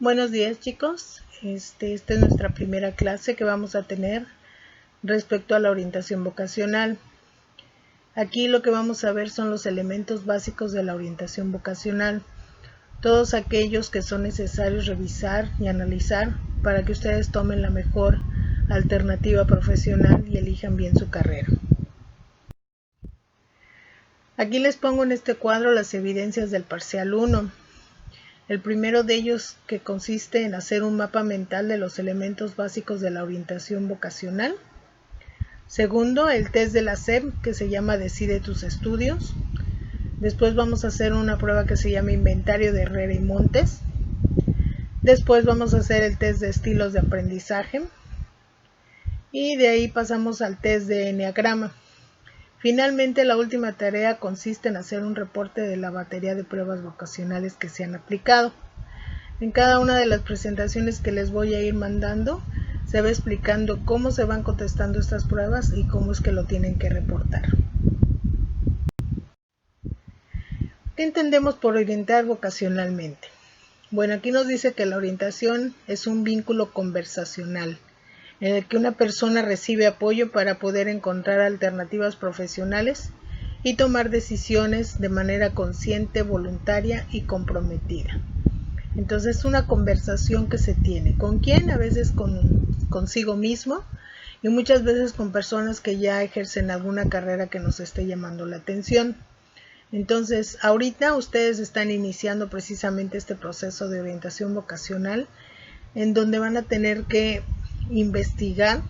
Buenos días, chicos. Esta es nuestra primera clase que vamos a tener respecto a la orientación vocacional. Aquí lo que vamos a ver son los elementos básicos de la orientación vocacional, todos aquellos que son necesarios revisar y analizar para que ustedes tomen la mejor alternativa profesional y elijan bien su carrera. Aquí les pongo en este cuadro las evidencias del parcial 1. El primero de ellos, que consiste en hacer un mapa mental de los elementos básicos de la orientación vocacional. Segundo, el test de la SEP, que se llama Decide tus estudios. Después vamos a hacer una prueba que se llama Inventario de Herrera y Montes. Después vamos a hacer el test de estilos de aprendizaje. Y de ahí pasamos al test de Enneagrama. Finalmente, la última tarea consiste en hacer un reporte de la batería de pruebas vocacionales que se han aplicado. En cada una de las presentaciones que les voy a ir mandando, se va explicando cómo se van contestando estas pruebas y cómo es que lo tienen que reportar. ¿Qué entendemos por orientar vocacionalmente? Bueno, aquí nos dice que la orientación es un vínculo conversacional, en el que una persona recibe apoyo para poder encontrar alternativas profesionales y tomar decisiones de manera consciente, voluntaria y comprometida. Entonces es una conversación que se tiene. ¿Con quién? A veces consigo mismo y muchas veces con personas que ya ejercen alguna carrera que nos esté llamando la atención. Entonces, ahorita ustedes están iniciando precisamente este proceso de orientación vocacional, en donde van a tener que investigar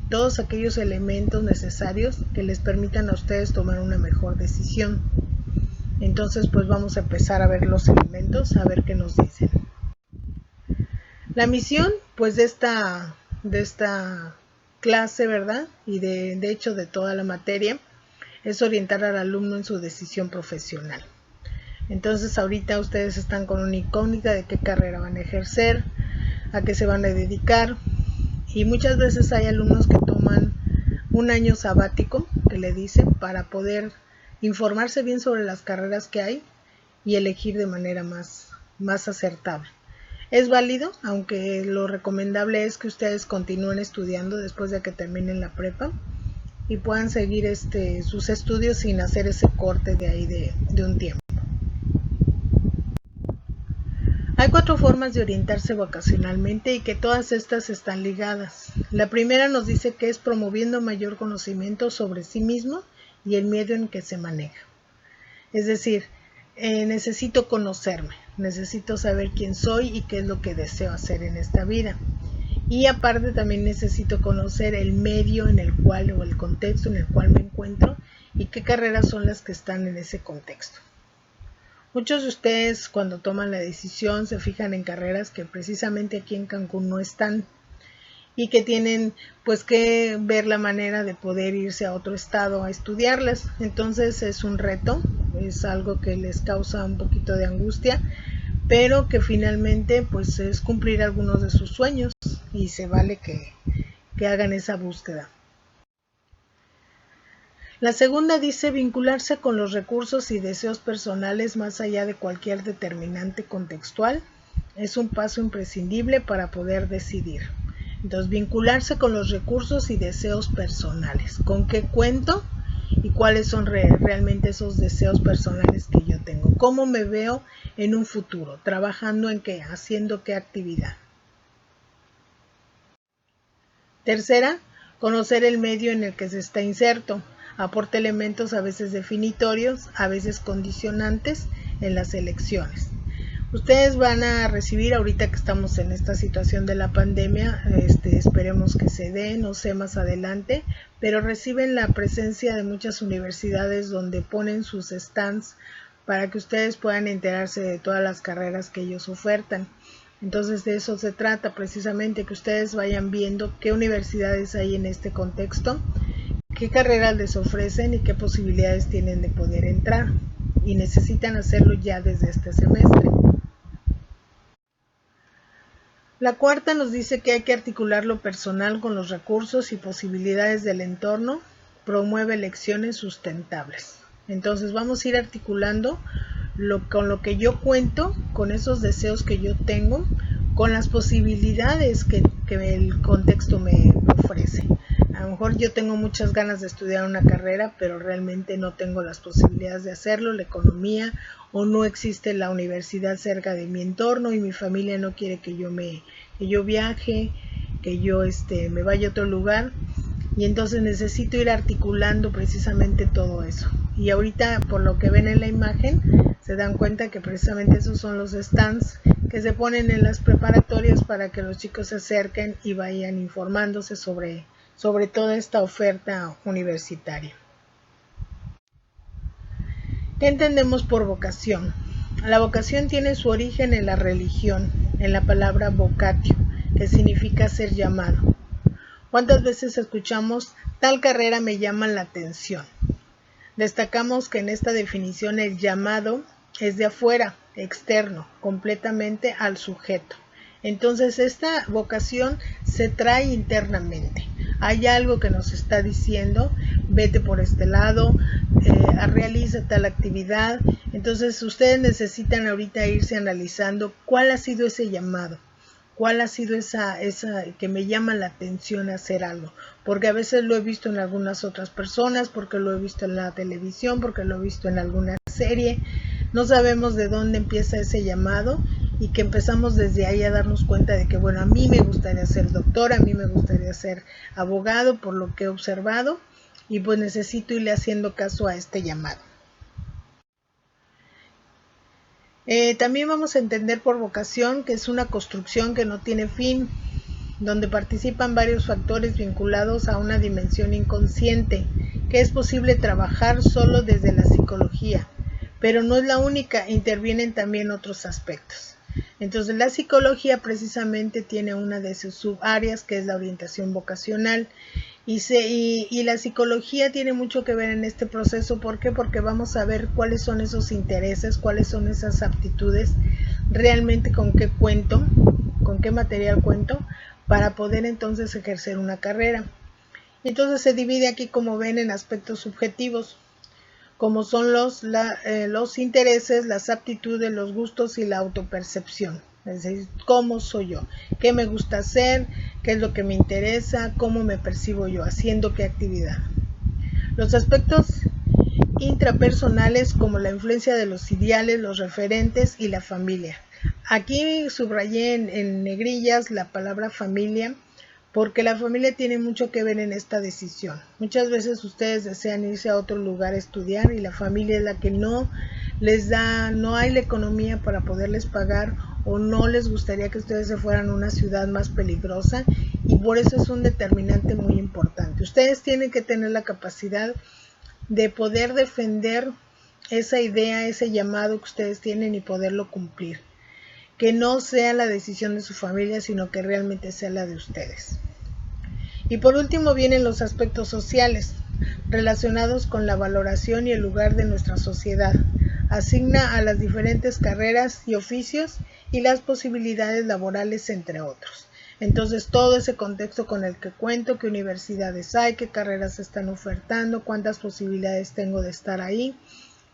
todos aquellos elementos necesarios que les permitan a ustedes tomar una mejor decisión. Entonces, pues vamos a empezar a ver los elementos, a ver qué nos dicen. La misión, pues de esta clase, ¿verdad? Y de hecho de toda la materia, es orientar al alumno en su decisión profesional. Entonces, ahorita ustedes están con una incógnita de qué carrera van a ejercer, a qué se van a dedicar. Y muchas veces hay alumnos que toman un año sabático, que le dicen, para poder informarse bien sobre las carreras que hay y elegir de manera más acertada. Es válido, aunque lo recomendable es que ustedes continúen estudiando después de que terminen la prepa y puedan seguir sus estudios sin hacer ese corte de ahí de un tiempo. Hay 4 formas de orientarse vocacionalmente y que todas estas están ligadas. La primera nos dice que es promoviendo mayor conocimiento sobre sí mismo y el medio en que se maneja. Es decir, necesito conocerme, necesito saber quién soy y qué es lo que deseo hacer en esta vida. Y aparte también necesito conocer el medio en el cual o el contexto en el cual me encuentro y qué carreras son las que están en ese contexto. Muchos de ustedes cuando toman la decisión se fijan en carreras que precisamente aquí en Cancún no están y que tienen pues que ver la manera de poder irse a otro estado a estudiarlas. Entonces es un reto, es algo que les causa un poquito de angustia, pero que finalmente pues es cumplir algunos de sus sueños y se vale que hagan esa búsqueda. La segunda dice vincularse con los recursos y deseos personales más allá de cualquier determinante contextual. Es un paso imprescindible para poder decidir. Entonces, vincularse con los recursos y deseos personales. ¿Con qué cuento? Y cuáles son realmente esos deseos personales que yo tengo. ¿Cómo me veo en un futuro? ¿Trabajando en qué? ¿Haciendo qué actividad? Tercera, conocer el medio en el que se está inserto. Aporta elementos a veces definitorios, a veces condicionantes en las elecciones. Ustedes van a recibir, ahorita que estamos en esta situación de la pandemia, esperemos que se dé, no sé más adelante, pero reciben la presencia de muchas universidades donde ponen sus stands para que ustedes puedan enterarse de todas las carreras que ellos ofertan. Entonces de eso se trata precisamente, que ustedes vayan viendo qué universidades hay en este contexto, qué carreras les ofrecen y qué posibilidades tienen de poder entrar, y necesitan hacerlo ya desde este semestre. La cuarta nos dice que hay que articular lo personal con los recursos y posibilidades del entorno, promueve elecciones sustentables. Entonces vamos a ir articulando con lo que yo cuento, con esos deseos que yo tengo, con las posibilidades que el contexto me ofrece. A lo mejor yo tengo muchas ganas de estudiar una carrera, pero realmente no tengo las posibilidades de hacerlo, la economía, o no existe la universidad cerca de mi entorno y mi familia no quiere que yo viaje, que yo me vaya a otro lugar, y entonces necesito ir articulando precisamente todo eso. Y ahorita, por lo que ven en la imagen, se dan cuenta que precisamente esos son los stands que se ponen en las preparatorias para que los chicos se acerquen y vayan informándose sobre toda esta oferta universitaria. ¿Qué entendemos por vocación? La vocación tiene su origen en la religión, en la palabra vocatio, que significa ser llamado. ¿Cuántas veces escuchamos tal carrera me llama la atención? Destacamos que en esta definición el llamado es de afuera, externo, completamente al sujeto. Entonces esta vocación se trae internamente. Hay algo que nos está diciendo, vete por este lado, realiza tal actividad. Entonces ustedes necesitan ahorita irse analizando cuál ha sido ese llamado. ¿Cuál ha sido esa que me llama la atención hacer algo? Porque a veces lo he visto en algunas otras personas, porque lo he visto en la televisión, porque lo he visto en alguna serie. No sabemos de dónde empieza ese llamado y que empezamos desde ahí a darnos cuenta de que, bueno, a mí me gustaría ser doctor, a mí me gustaría ser abogado, por lo que he observado, y pues necesito irle haciendo caso a este llamado. También vamos a entender por vocación que es una construcción que no tiene fin, donde participan varios factores vinculados a una dimensión inconsciente, que es posible trabajar solo desde la psicología, pero no es la única, intervienen también otros aspectos. Entonces la psicología precisamente tiene una de sus subáreas, que es la orientación vocacional, y la psicología tiene mucho que ver en este proceso. ¿Por qué? Porque vamos a ver cuáles son esos intereses, cuáles son esas aptitudes, realmente con qué cuento, con qué material cuento, para poder entonces ejercer una carrera. Entonces se divide aquí, como ven, en aspectos subjetivos, como son los intereses, las aptitudes, los gustos y la autopercepción. Es decir, cómo soy yo, qué me gusta hacer, qué es lo que me interesa, cómo me percibo yo, haciendo qué actividad. Los aspectos intrapersonales, como la influencia de los ideales, los referentes y la familia. Aquí subrayé en negrillas la palabra familia, porque la familia tiene mucho que ver en esta decisión. Muchas veces ustedes desean irse a otro lugar a estudiar y la familia es la que no les da, no hay la economía para poderles pagar, o no les gustaría que ustedes se fueran a una ciudad más peligrosa, y por eso es un determinante muy importante. Ustedes tienen que tener la capacidad de poder defender esa idea, ese llamado que ustedes tienen y poderlo cumplir. Que no sea la decisión de su familia, sino que realmente sea la de ustedes. Y por último vienen los aspectos sociales, relacionados con la valoración y el lugar de nuestra sociedad. Asigna a las diferentes carreras y oficios y las posibilidades laborales, entre otros. Entonces todo ese contexto con el que cuento, qué universidades hay, qué carreras se están ofertando, cuántas posibilidades tengo de estar ahí,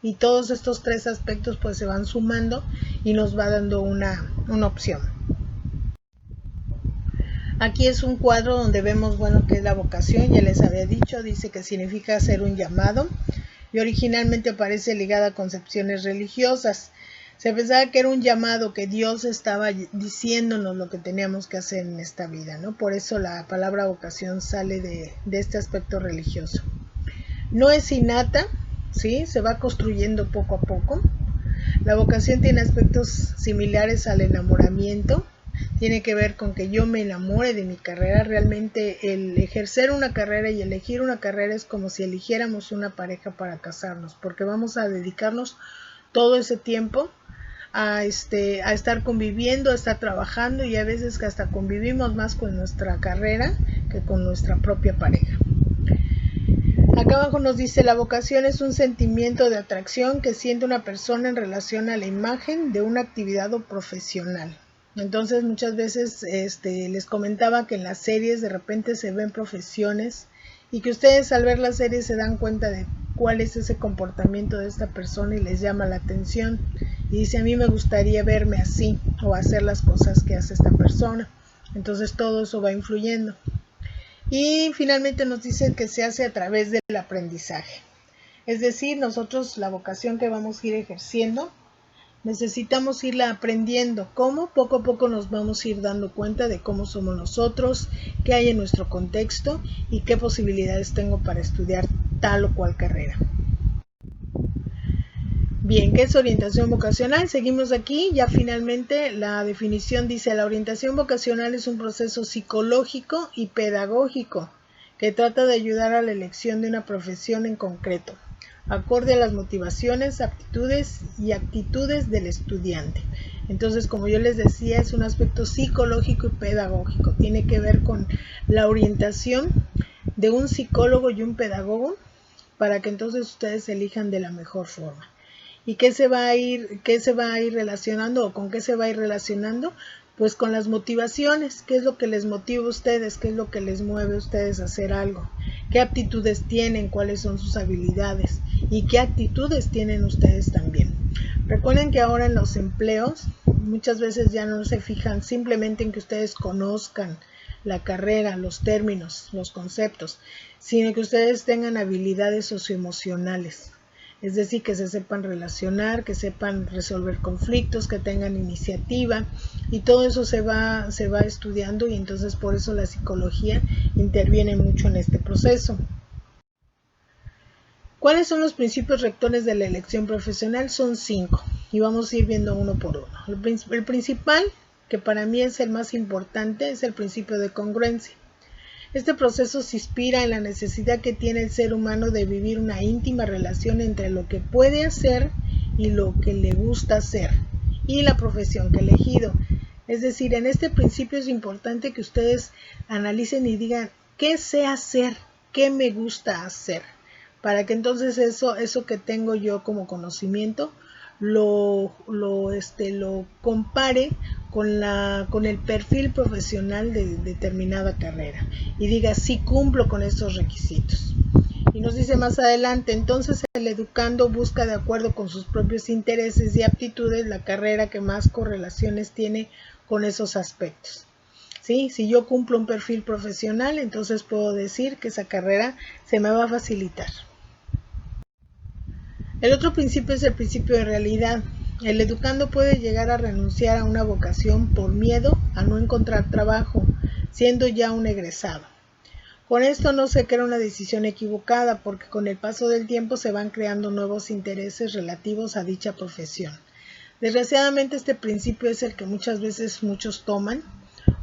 y todos estos tres aspectos pues se van sumando y nos va dando una opción. Aquí es un cuadro donde vemos, bueno, qué es la vocación. Ya les había dicho, dice que significa hacer un llamado, y originalmente aparece ligada a concepciones religiosas. Se pensaba que era un llamado, que Dios estaba diciéndonos lo que teníamos que hacer en esta vida, ¿no? Por eso la palabra vocación sale de este aspecto religioso. No es innata, ¿sí? Se va construyendo poco a poco. La vocación tiene aspectos similares al enamoramiento. Tiene que ver con que yo me enamore de mi carrera. Realmente el ejercer una carrera y elegir una carrera es como si eligiéramos una pareja para casarnos, porque vamos a dedicarnos todo ese tiempo a estar conviviendo, a estar trabajando, y a veces que hasta convivimos más con nuestra carrera que con nuestra propia pareja. Acá abajo nos dice: la vocación es un sentimiento de atracción que siente una persona en relación a la imagen de una actividad o profesional. Entonces muchas veces les comentaba que en las series de repente se ven profesiones, y que ustedes al ver las series se dan cuenta de cuál es ese comportamiento de esta persona y les llama la atención. Y dice, a mí me gustaría verme así o hacer las cosas que hace esta persona. Entonces todo eso va influyendo. Y finalmente nos dice que se hace a través del aprendizaje. Es decir, nosotros la vocación que vamos a ir ejerciendo, necesitamos irla aprendiendo. ¿Cómo? Poco a poco nos vamos a ir dando cuenta de cómo somos nosotros, qué hay en nuestro contexto y qué posibilidades tengo para estudiar tal o cual carrera. Bien, ¿qué es orientación vocacional? Seguimos aquí, ya finalmente la definición dice: la orientación vocacional es un proceso psicológico y pedagógico que trata de ayudar a la elección de una profesión en concreto, acorde a las motivaciones, aptitudes y actitudes del estudiante. Entonces, como yo les decía, es un aspecto psicológico y pedagógico, tiene que ver con la orientación de un psicólogo y un pedagogo para que entonces ustedes elijan de la mejor forma. ¿Y qué se va a ir relacionando o con qué se va a ir relacionando? Pues con las motivaciones. ¿Qué es lo que les motiva a ustedes? ¿Qué es lo que les mueve a ustedes a hacer algo? ¿Qué aptitudes tienen? ¿Cuáles son sus habilidades? ¿Y qué actitudes tienen ustedes también? Recuerden que ahora en los empleos muchas veces ya no se fijan simplemente en que ustedes conozcan la carrera, los términos, los conceptos, sino que ustedes tengan habilidades socioemocionales. Es decir, que se sepan relacionar, que sepan resolver conflictos, que tengan iniciativa, y todo eso se va estudiando, y entonces por eso la psicología interviene mucho en este proceso. ¿Cuáles son los principios rectores de la elección profesional? Son 5 y vamos a ir viendo uno por uno. El principal, que para mí es el más importante, es el principio de congruencia. Este proceso se inspira en la necesidad que tiene el ser humano de vivir una íntima relación entre lo que puede hacer y lo que le gusta hacer y la profesión que ha elegido. Es decir, en este principio es importante que ustedes analicen y digan qué sé hacer, qué me gusta hacer, para que entonces eso que tengo yo como conocimiento lo compare con el perfil profesional de determinada carrera y diga si cumplo con estos requisitos. Y nos dice más adelante, entonces el educando busca de acuerdo con sus propios intereses y aptitudes la carrera que más correlaciones tiene con esos aspectos. ¿Sí? Si yo cumplo un perfil profesional, entonces puedo decir que esa carrera se me va a facilitar. El otro principio es el principio de realidad. El educando puede llegar a renunciar a una vocación por miedo a no encontrar trabajo, siendo ya un egresado. Con esto no se crea una decisión equivocada, porque con el paso del tiempo se van creando nuevos intereses relativos a dicha profesión. Desgraciadamente este principio es el que muchas veces muchos toman,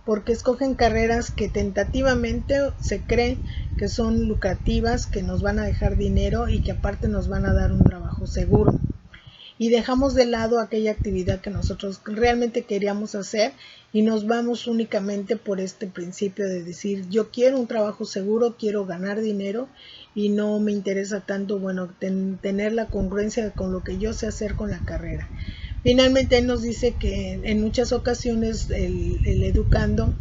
porque escogen carreras que tentativamente se cree que son lucrativas, que nos van a dejar dinero y que aparte nos van a dar un trabajo seguro. Y dejamos de lado aquella actividad que nosotros realmente queríamos hacer y nos vamos únicamente por este principio de decir, yo quiero un trabajo seguro, quiero ganar dinero y no me interesa tanto, tener la congruencia con lo que yo sé hacer con la carrera. Finalmente él nos dice que en muchas ocasiones el educando,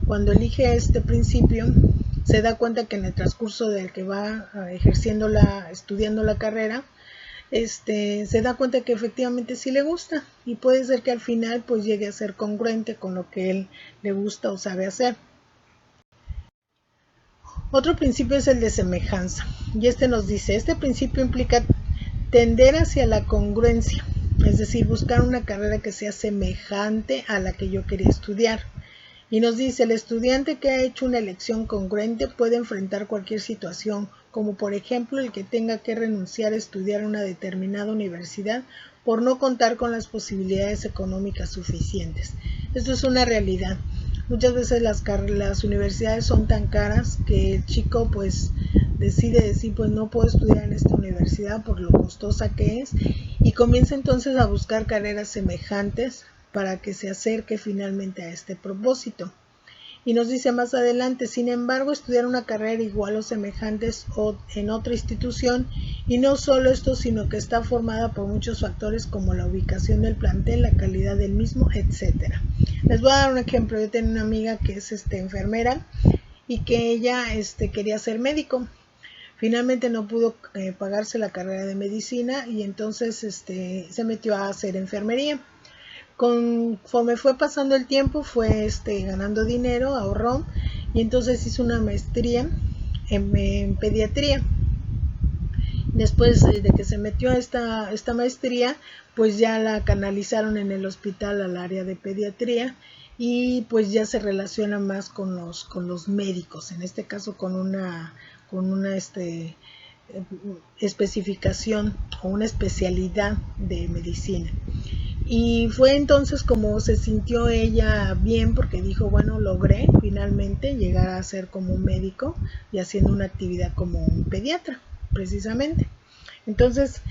cuando elige este principio, se da cuenta que en el transcurso del que va estudiando la carrera, se da cuenta que efectivamente sí le gusta y puede ser que al final pues llegue a ser congruente con lo que él le gusta o sabe hacer. Otro principio es el de semejanza, y nos dice, este principio implica tender hacia la congruencia, es decir, buscar una carrera que sea semejante a la que yo quería estudiar. Y nos dice, el estudiante que ha hecho una elección congruente puede enfrentar cualquier situación, como por ejemplo el que tenga que renunciar a estudiar en una determinada universidad por no contar con las posibilidades económicas suficientes. Esto es una realidad. Muchas veces las universidades son tan caras que el chico pues decide decir, pues no puedo estudiar en esta universidad por lo costosa que es, y comienza entonces a buscar carreras semejantes para que se acerque finalmente a este propósito. Y nos dice más adelante, sin embargo, estudiar una carrera igual o semejantes en otra institución, y no solo esto, sino que está formada por muchos factores como la ubicación del plantel, la calidad del mismo, etc. Les voy a dar un ejemplo. Yo tengo una amiga que es enfermera y que ella quería ser médico. Finalmente no pudo pagarse la carrera de medicina y entonces se metió a hacer enfermería. Conforme fue pasando el tiempo, fue ganando dinero, ahorró y entonces hizo una maestría en pediatría. Después de que se metió a esta maestría, pues ya la canalizaron en el hospital al área de pediatría y pues ya se relaciona más con los médicos, en este caso con una especificación o una especialidad de medicina. Y fue entonces como se sintió ella bien, porque dijo, bueno, logré finalmente llegar a ser como un médico y haciendo una actividad como un pediatra, precisamente. Entonces,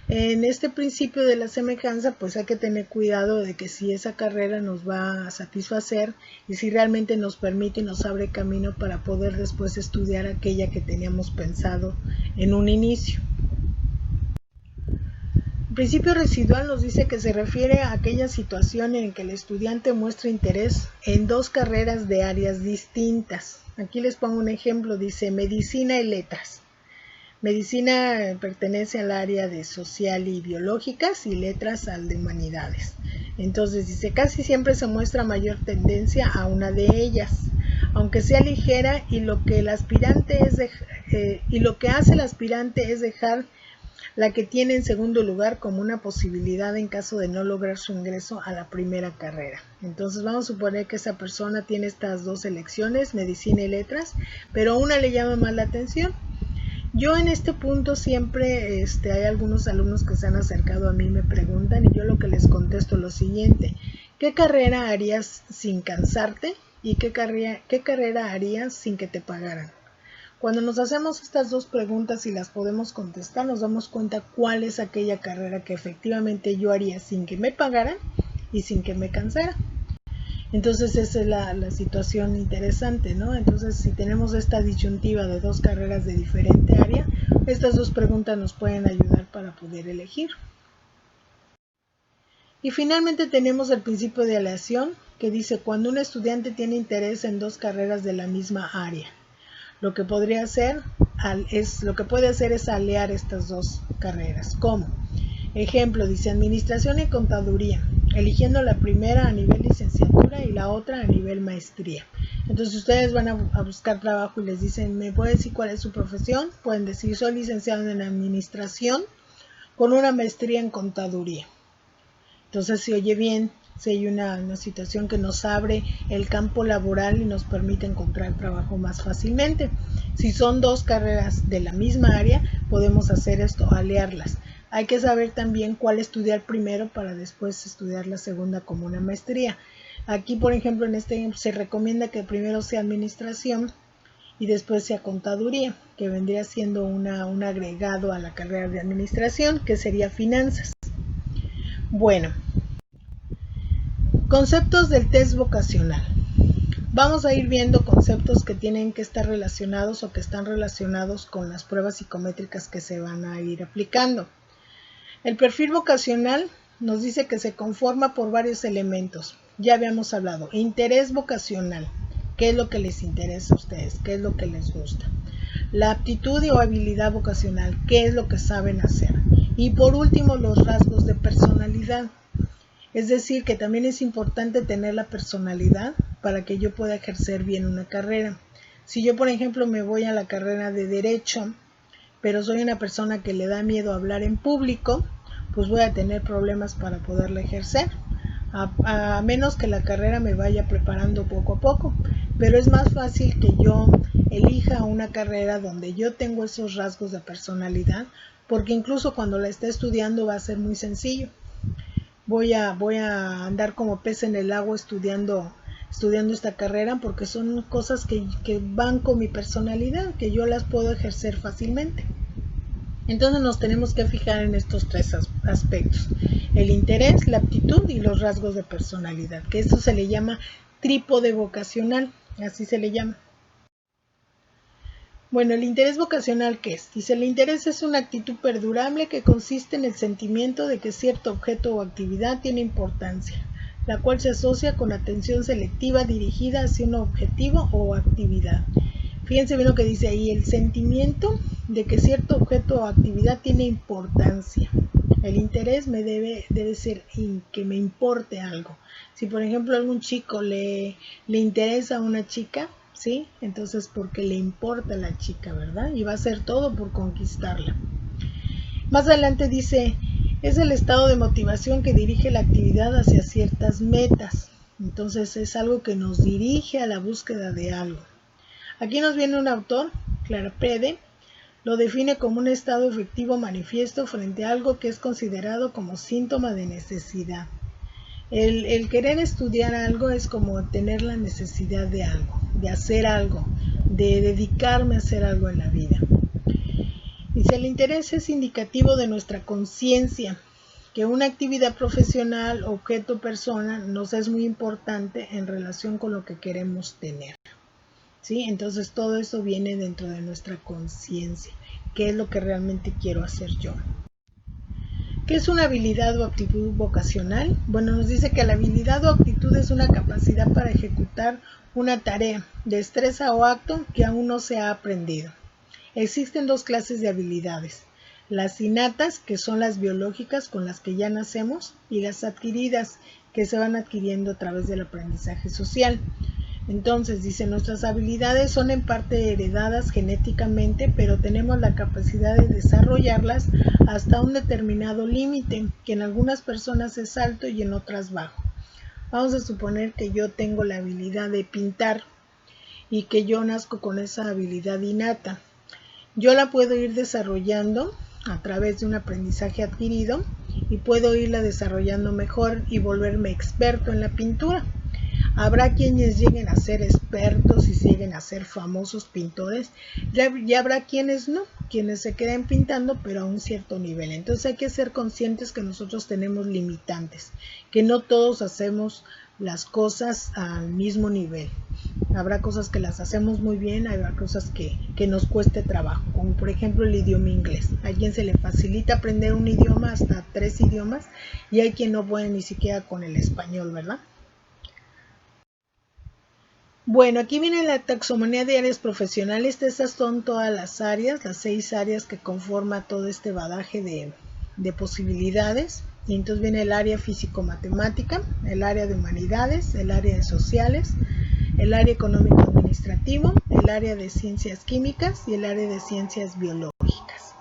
en este principio de la semejanza, pues hay que tener cuidado de que si esa carrera nos va a satisfacer y si realmente nos permite y nos abre camino para poder después estudiar aquella que teníamos pensado en un inicio. El principio residual nos dice que se refiere a aquella situación en que el estudiante muestra interés en dos carreras de áreas distintas. Aquí les pongo un ejemplo, dice medicina y letras. Medicina pertenece al área de social y biológicas y letras al de humanidades. Entonces dice, casi siempre se muestra mayor tendencia a una de ellas, aunque sea ligera, y lo que hace el aspirante es dejar la que tiene en segundo lugar como una posibilidad en caso de no lograr su ingreso a la primera carrera. Entonces vamos a suponer que esa persona tiene estas dos elecciones, medicina y letras, pero una le llama más la atención. Yo en este punto siempre hay algunos alumnos que se han acercado a mí y me preguntan, y yo lo que les contesto es lo siguiente: ¿qué carrera harías sin cansarte y qué carrera harías sin que te pagaran? Cuando nos hacemos estas dos preguntas y las podemos contestar, nos damos cuenta cuál es aquella carrera que efectivamente yo haría sin que me pagaran y sin que me cansara. Entonces esa es la situación interesante, ¿no? Entonces si tenemos esta disyuntiva de dos carreras de diferente área, estas dos preguntas nos pueden ayudar para poder elegir. Y finalmente tenemos el principio de aleación, que dice cuando un estudiante tiene interés en dos carreras de la misma área. Lo que puede hacer es aliar estas dos carreras. ¿Cómo? Ejemplo, dice administración y contaduría, eligiendo la primera a nivel licenciatura y la otra a nivel maestría. Entonces ustedes van a buscar trabajo y les dicen, ¿me puede decir cuál es su profesión? Pueden decir, soy licenciado en administración con una maestría en contaduría. Entonces se oye bien, si hay una situación que nos abre el campo laboral y nos permite encontrar trabajo más fácilmente. Si son dos carreras de la misma área, podemos hacer esto, aliarlas. Hay que saber también cuál estudiar primero para después estudiar la segunda como una maestría. Aquí, por ejemplo, se recomienda que primero sea administración y después sea contaduría, que vendría siendo un agregado a la carrera de administración, que sería finanzas. Bueno, conceptos del test vocacional. Vamos a ir viendo conceptos que tienen que estar relacionados o que están relacionados con las pruebas psicométricas que se van a ir aplicando. El perfil vocacional nos dice que se conforma por varios elementos. Ya habíamos hablado, interés vocacional. ¿Qué es lo que les interesa a ustedes? ¿Qué es lo que les gusta? La aptitud o habilidad vocacional. ¿Qué es lo que saben hacer? Y por último, los rasgos de personalidad. Es decir, que también es importante tener la personalidad para que yo pueda ejercer bien una carrera. Si yo, por ejemplo, me voy a la carrera de Derecho, pero soy una persona que le da miedo hablar en público, pues voy a tener problemas para poderla ejercer, a menos que la carrera me vaya preparando poco a poco. Pero es más fácil que yo elija una carrera donde yo tengo esos rasgos de personalidad, porque incluso cuando la esté estudiando va a ser muy sencillo. Voy a andar como pez en el agua estudiando esta carrera, porque son cosas que van con mi personalidad, que yo las puedo ejercer fácilmente. Entonces nos tenemos que fijar en estos tres aspectos: el interés, la aptitud y los rasgos de personalidad, que esto se le llama trípode vocacional, así se le llama. Bueno, el interés vocacional, ¿qué es? Dice, el interés es una actitud perdurable que consiste en el sentimiento de que cierto objeto o actividad tiene importancia, la cual se asocia con atención selectiva dirigida hacia un objetivo o actividad. Fíjense bien lo que dice ahí, el sentimiento de que cierto objeto o actividad tiene importancia. El interés debe ser que me importe algo. Si por ejemplo a algún chico le interesa a una chica, ¿sí? Entonces porque le importa a la chica, ¿verdad? Y va a hacer todo por conquistarla. Más adelante dice, es el estado de motivación que dirige la actividad hacia ciertas metas. Entonces es algo que nos dirige a la búsqueda de algo. Aquí nos viene un autor, Clarapede, lo define como un estado efectivo manifiesto frente a algo que es considerado como síntoma de necesidad. El querer estudiar algo es como tener la necesidad de algo, de hacer algo, de dedicarme a hacer algo en la vida. Dice, el interés es indicativo de nuestra conciencia, que una actividad profesional, objeto, persona nos es muy importante en relación con lo que queremos tener. ¿Sí? Entonces todo eso viene dentro de nuestra conciencia. ¿Qué es lo que realmente quiero hacer yo? ¿Qué es una habilidad o actitud vocacional? Bueno, nos dice que la habilidad o actitud es una capacidad para ejecutar una tarea, destreza o acto que aún no se ha aprendido. Existen dos clases de habilidades. Las innatas, que son las biológicas con las que ya nacemos, y las adquiridas, que se van adquiriendo a través del aprendizaje social. Entonces, dice, nuestras habilidades son en parte heredadas genéticamente, pero tenemos la capacidad de desarrollarlas hasta un determinado límite, que en algunas personas es alto y en otras bajo. Vamos a suponer que yo tengo la habilidad de pintar y que yo nazco con esa habilidad innata. Yo la puedo ir desarrollando a través de un aprendizaje adquirido y puedo irla desarrollando mejor y volverme experto en la pintura. Habrá quienes lleguen a ser expertos y lleguen a ser famosos pintores, y habrá quienes no, quienes se queden pintando pero a un cierto nivel. Entonces hay que ser conscientes que nosotros tenemos limitantes, que no todos hacemos las cosas al mismo nivel. Habrá cosas que las hacemos muy bien, habrá cosas que nos cueste trabajo, como por ejemplo el idioma inglés. Hay quien se le facilita aprender un idioma, hasta 3 idiomas, y hay quien no puede ni siquiera con el español, ¿verdad? Bueno, aquí viene la taxonomía de áreas profesionales. Estas son todas las áreas, las 6 áreas que conforma todo este badaje de posibilidades. Y entonces viene el área físico-matemática, el área de humanidades, el área de sociales, el área económico-administrativo, el área de ciencias químicas y el área de ciencias biológicas.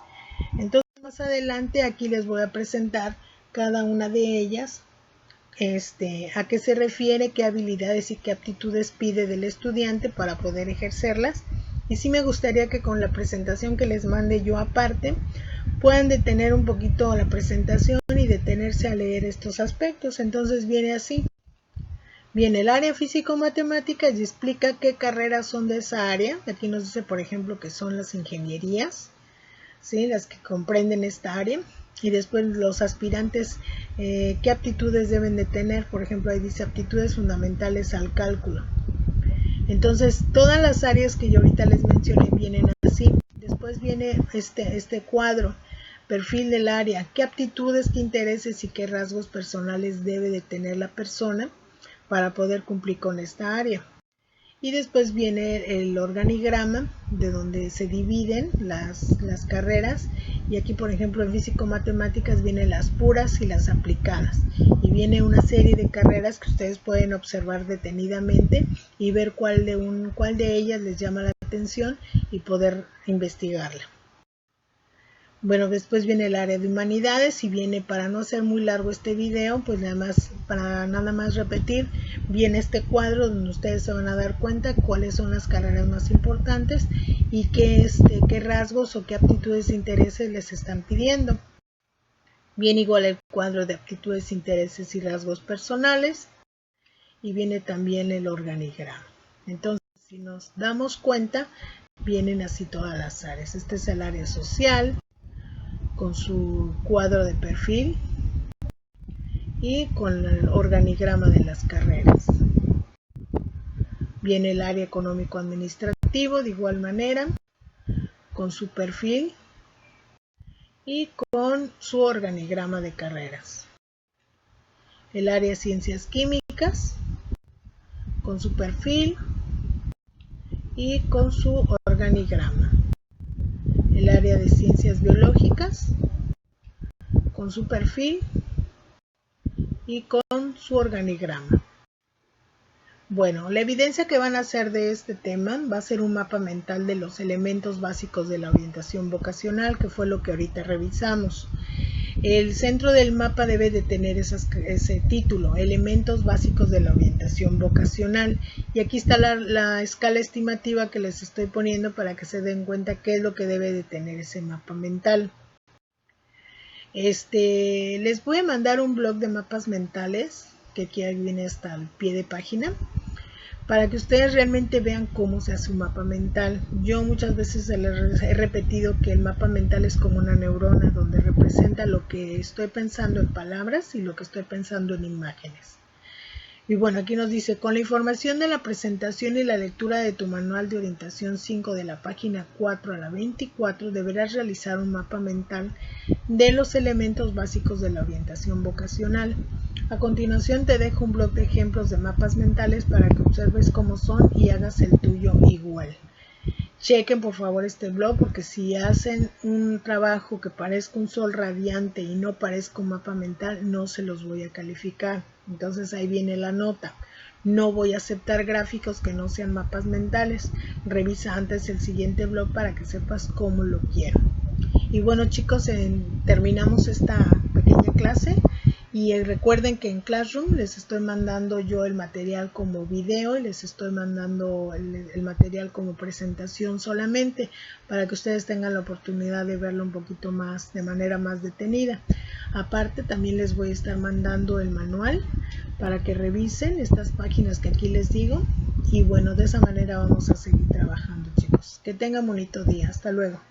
Entonces, más adelante aquí les voy a presentar cada una de ellas. A qué se refiere, qué habilidades y qué aptitudes pide del estudiante para poder ejercerlas. Y sí me gustaría que con la presentación que les mande yo aparte puedan detener un poquito la presentación y detenerse a leer estos aspectos. Entonces viene así. Viene el área físico-matemática y explica qué carreras son de esa área. Aquí nos dice, por ejemplo, que son las ingenierías, ¿sí? Las que comprenden esta área. Y después los aspirantes, qué aptitudes deben de tener. Por ejemplo, ahí dice aptitudes fundamentales al cálculo. Entonces, todas las áreas que yo ahorita les mencioné vienen así. Después viene este cuadro, perfil del área, qué aptitudes, qué intereses y qué rasgos personales debe de tener la persona para poder cumplir con esta área. Y después viene el organigrama de donde se dividen las carreras. Y aquí, por ejemplo, en físico-matemáticas vienen las puras y las aplicadas. Y viene una serie de carreras que ustedes pueden observar detenidamente y ver cuál de ellas les llama la atención y poder investigarla. Bueno, después viene el área de humanidades y viene, para no hacer muy largo este video, pues para nada más repetir, viene este cuadro donde ustedes se van a dar cuenta cuáles son las carreras más importantes y qué rasgos o qué aptitudes e intereses les están pidiendo. Viene igual el cuadro de aptitudes, intereses y rasgos personales y viene también el organigrama. Entonces, si nos damos cuenta, vienen así todas las áreas. Este es el área social, con su cuadro de perfil y con el organigrama de las carreras. Viene el área económico-administrativo de igual manera, con su perfil y con su organigrama de carreras. El área de ciencias químicas, con su perfil y con su organigrama. El área de ciencias biológicas con su perfil y con su organigrama. Bueno, la evidencia que van a hacer de este tema va a ser un mapa mental de los elementos básicos de la orientación vocacional, que fue lo que ahorita revisamos. El centro del mapa debe de tener ese título, elementos básicos de la orientación vocacional. Y aquí está la escala estimativa que les estoy poniendo para que se den cuenta qué es lo que debe de tener ese mapa mental. Les voy a mandar un blog de mapas mentales, que aquí viene hasta el pie de página, para que ustedes realmente vean cómo se hace un mapa mental. Yo muchas veces les he repetido que el mapa mental es como una neurona donde representa lo que estoy pensando en palabras y lo que estoy pensando en imágenes. Y bueno, aquí nos dice, con la información de la presentación y la lectura de tu manual de orientación 5 de la página 4 a la 24, deberás realizar un mapa mental de los elementos básicos de la orientación vocacional. A continuación te dejo un blog de ejemplos de mapas mentales para que observes cómo son y hagas el tuyo igual. Chequen por favor este blog, porque si hacen un trabajo que parezca un sol radiante y no parezca un mapa mental, no se los voy a calificar. Entonces ahí viene la nota. No voy a aceptar gráficos que no sean mapas mentales. Revisa antes el siguiente blog para que sepas cómo lo quiero. Y bueno chicos, terminamos esta pequeña clase. Y recuerden que en Classroom les estoy mandando yo el material como video y les estoy mandando el material como presentación solamente, para que ustedes tengan la oportunidad de verlo un poquito más, de manera más detenida. Aparte también les voy a estar mandando el manual para que revisen estas páginas que aquí les digo. Y bueno, de esa manera vamos a seguir trabajando chicos. Que tengan bonito día. Hasta luego.